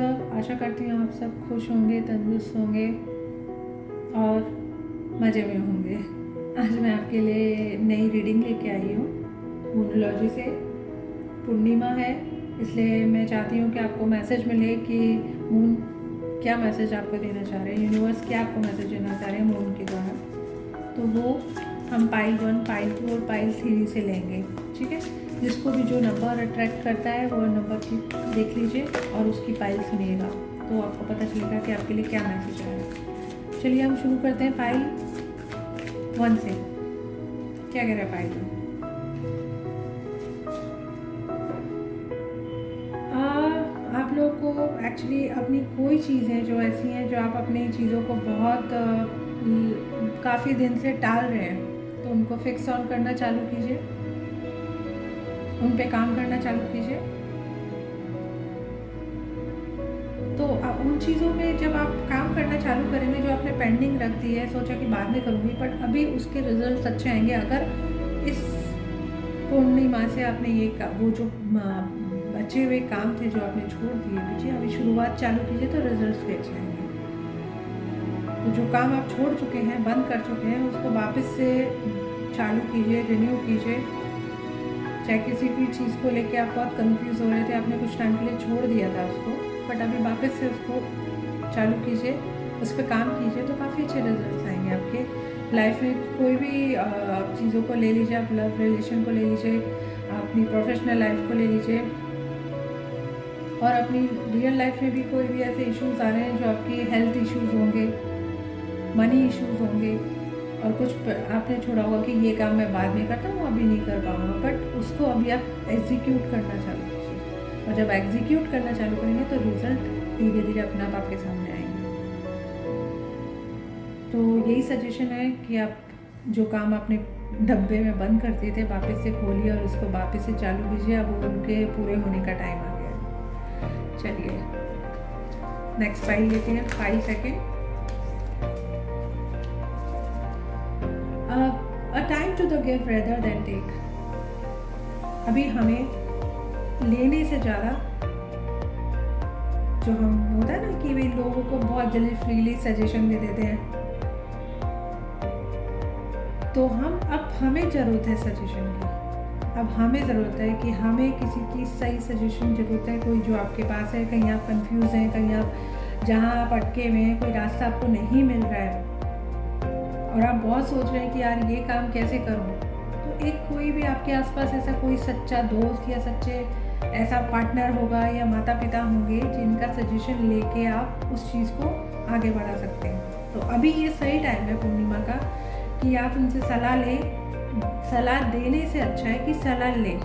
सब। आशा करती हूँ आप सब खुश होंगे, तंदुरुस्त होंगे और मज़े में होंगे। आज मैं आपके लिए नई रीडिंग लेके आई हूँ मूनोलॉजी से। पूर्णिमा है, इसलिए मैं चाहती हूँ कि आपको मैसेज मिले कि मून क्या मैसेज आपको देना चाह रहे हैं, यूनिवर्स क्या आपको मैसेज देना चाह रहे हैं मून के द्वारा। तो वो हम पाइल 1, पाइल 2 और पाइल 3 से लेंगे, ठीक है। जिसको भी जो नंबर अट्रैक्ट करता है वो नंबर की देख लीजिए और उसकी पाइल सुनिएगा, तो आपको पता चलेगा कि आपके लिए क्या मैसेज आया है। चलिए हम शुरू करते हैं पाइल 1 से। क्या कह रहा है पाइल 1? आप लोगों को एक्चुअली अपनी कोई चीज़ें जो ऐसी हैं जो आप अपनी चीज़ों को बहुत काफ़ी दिन से टाल रहे हैं, तो उनको फिक्स ऑन करना चालू कीजिए, उन पे काम करना चालू कीजिए। तो उन चीज़ों में जब आप काम करना चालू करेंगे जो आपने पेंडिंग रख दी है, सोचा कि बाद में करूँगी, बट अभी उसके रिजल्ट अच्छे आएंगे अगर इस पूर्णिमा से आपने ये वो जो बचे हुए काम थे जो आपने छोड़ दिए पीछे, अभी शुरुआत चालू कीजिए तो रिजल्ट्स भी अच्छे आएंगे। तो जो काम आप छोड़ चुके हैं, बंद कर चुके हैं, उसको वापस से चालू कीजिए, रिन्यू कीजिए। चाहे किसी भी चीज़ को लेके आप बहुत कंफ्यूज हो रहे थे, आपने कुछ टाइम के लिए छोड़ दिया था उसको, बट अभी वापस से उसको चालू कीजिए, उस पर काम कीजिए, तो काफ़ी अच्छे रिजल्ट्स आएंगे आपके लाइफ में। कोई भी चीज़ों को ले लीजिए, आप लव रिलेशन को ले लीजिए, अपनी प्रोफेशनल लाइफ को ले लीजिए, और अपनी रियल लाइफ में भी कोई भी ऐसे इश्यूज़ आ रहे हैं जो आपकी हेल्थ इश्यूज़ होंगे, मनी इश्यूज़ होंगे, और कुछ आपने छोड़ा होगा कि ये काम मैं बाद में करता हूँ, अभी नहीं कर पाऊँगा, बट उसको अभी आप एग्जीक्यूट करना चालू कीजिए। और जब एग्जीक्यूट करना चालू करेंगे तो रिज़ल्ट धीरे धीरे अपने आप आपके सामने आएंगे। तो यही सजेशन है कि आप जो काम आपने डब्बे में बंद कर दिए थे वापस से खोलिए और उसको वापस से चालू कीजिए। अब उनके पूरे होने का टाइम आ गया है। चलिए नेक्स्ट फाइल लेते हैं, file second. A time to the give rather than take। अभी हमें लेने से ज़्यादा, जो हम होता है ना कि वे लोगों को बहुत जल्दी फ्रीली सजेशन दे देते हैं, तो अब हमें ज़रूरत है सजेशन की। अब हमें ज़रूरत है कि हमें किसी की सही सजेशन ज़रूरत है, कोई जो आपके पास है। कहीं आप कंफ्यूज हैं, कहीं आप जहाँ आप अटके हुए हैं, कोई रास्ता आपको नहीं मिल रहा है और आप बहुत सोच रहे हैं कि यार ये काम कैसे करूं, तो एक कोई भी आपके आसपास ऐसा कोई सच्चा दोस्त या सच्चे ऐसा पार्टनर होगा या माता पिता होंगे जिनका सजेशन लेके आप उस चीज़ को आगे बढ़ा सकते हैं। तो अभी ये सही टाइम है पूर्णिमा का कि आप उनसे सलाह लें। सलाह देने से अच्छा है कि सलाह लें।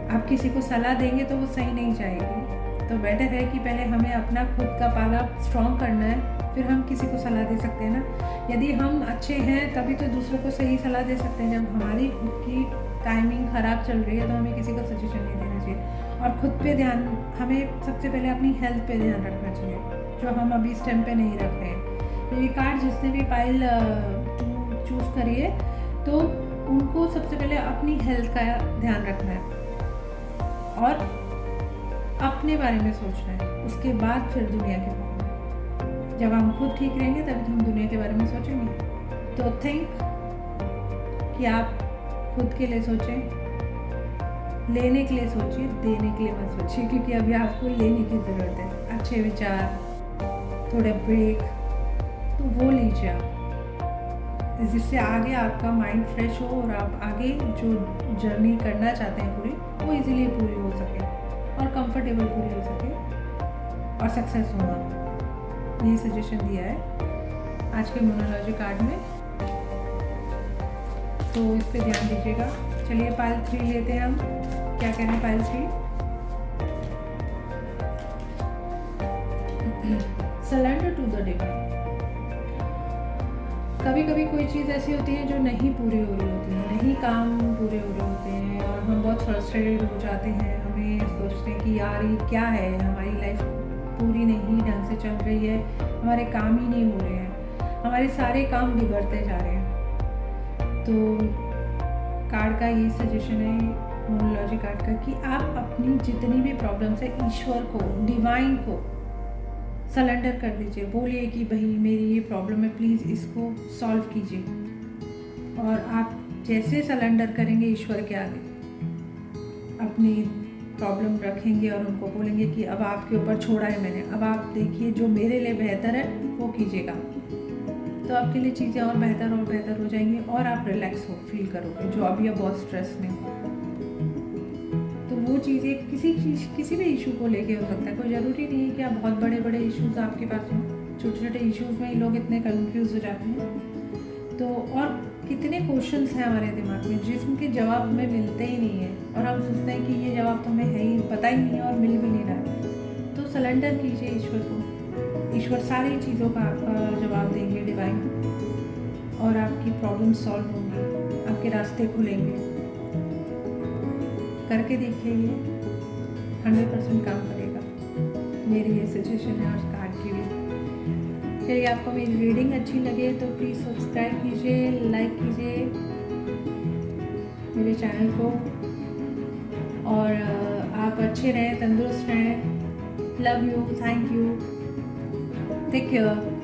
आप किसी को सलाह देंगे तो वो सही नहीं जाएगी, तो बेटर है कि पहले हमें अपना खुद का पाला स्ट्रॉन्ग करना है, फिर हम किसी को सलाह दे सकते हैं ना। यदि हम अच्छे हैं तभी तो दूसरों को सही सलाह दे सकते हैं। जब हमारी खुद की टाइमिंग ख़राब चल रही है तो हमें किसी को सजेशन नहीं देना चाहिए। और ख़ुद पे ध्यान, हमें सबसे पहले अपनी हेल्थ पे ध्यान रखना चाहिए, जो हम अभी इस टाइम पे नहीं रख रहे हैं। तो ये कार्ड जिसने भी पाइल चूज़ करी है, तो उनको सबसे पहले अपनी हेल्थ का ध्यान रखना है और अपने बारे में सोचना है, उसके बाद फिर दुनिया के बारे में। जब हम खुद ठीक रहेंगे तभी तो हम दुनिया के बारे में सोचेंगे। तो थिंक कि आप खुद के लिए सोचें, लेने के लिए सोचिए, देने के लिए मत सोचिए, क्योंकि अभी आपको लेने की ज़रूरत है। अच्छे विचार, थोड़े ब्रेक, तो वो लीजिए आप, जिससे आगे आपका माइंड फ्रेश हो और आप आगे जो जर्नी करना चाहते हैं पूरी, वो इजीली पूरी हो सके और कंफर्टेबल पूरी हो सके और सक्सेस हो आप। ये सजेशन दिया है आज के मोनोलॉजी कार्ड में, तो इस पे ध्यान दीजिएगा। चलिए पाइल 3 लेते हैं हम। क्या कह रहे हैं pile 3? Surrender to the divine. कभी कभी कोई चीज़ ऐसी होती है जो नहीं पूरी हो रही होती है, नहीं काम पूरे हो रहे होते हैं और हम बहुत फ्रस्ट्रेटेड हो जाते हैं। हमें सोचते हैं कि यार ये क्या है, हमारी लाइफ पूरी नहीं ढंग से चल रही है, हमारे काम ही नहीं हो रहे हैं, हमारे सारे काम बिगड़ते जा रहे हैं। तो कार्ड का ये सजेशन है न्यूमरोलॉजी कार्ड का कि आप अपनी जितनी भी प्रॉब्लम्स है ईश्वर को, डिवाइन को सरेंडर कर दीजिए। बोलिए कि भाई मेरी ये प्रॉब्लम है, प्लीज़ इसको सॉल्व कीजिए। और आप जैसे सरेंडर करेंगे ईश्वर के आगे, अपनी प्रॉब्लम रखेंगे और उनको बोलेंगे कि अब आपके ऊपर छोड़ा है मैंने, अब आप देखिए जो मेरे लिए बेहतर है वो कीजिएगा, तो आपके लिए चीज़ें और बेहतर हो जाएंगी और आप रिलैक्स हो फील करोगे। जो अभी आप बहुत स्ट्रेस में हो, तो वो चीज़ें किसी भी इशू को लेके हो सकता है। कोई ज़रूरी नहीं है कि आप बहुत बड़े इश्यूज़ आपके पास हों, छोटे छोटे इश्यूज़ में ही लोग इतने कंफ्यूज हो जाते हैं। तो और कितने क्वेश्चंस हैं हमारे दिमाग में जिसके जवाब हमें मिलते ही नहीं है, और हम सोचते हैं कि ये जवाब तो हमें है ही, पता ही नहीं है और मिल भी नहीं रहा है। तो सरेंडर कीजिए ईश्वर को, ईश्वर सारी चीज़ों का आपका जवाब देंगे, डिवाइन, और आपकी प्रॉब्लम सॉल्व होंगी, आपके रास्ते खुलेंगे। करके देखिए, ये 100% काम करेगा। मेरी ये सजेशन है और कार्ड की भी। चलिए, आपको मेरी रीडिंग अच्छी लगे तो प्लीज़ सब्सक्राइब कीजिए, लाइक कीजिए मेरे चैनल को, और आप अच्छे रहें, तंदुरुस्त रहें। Love you, thank you, take care.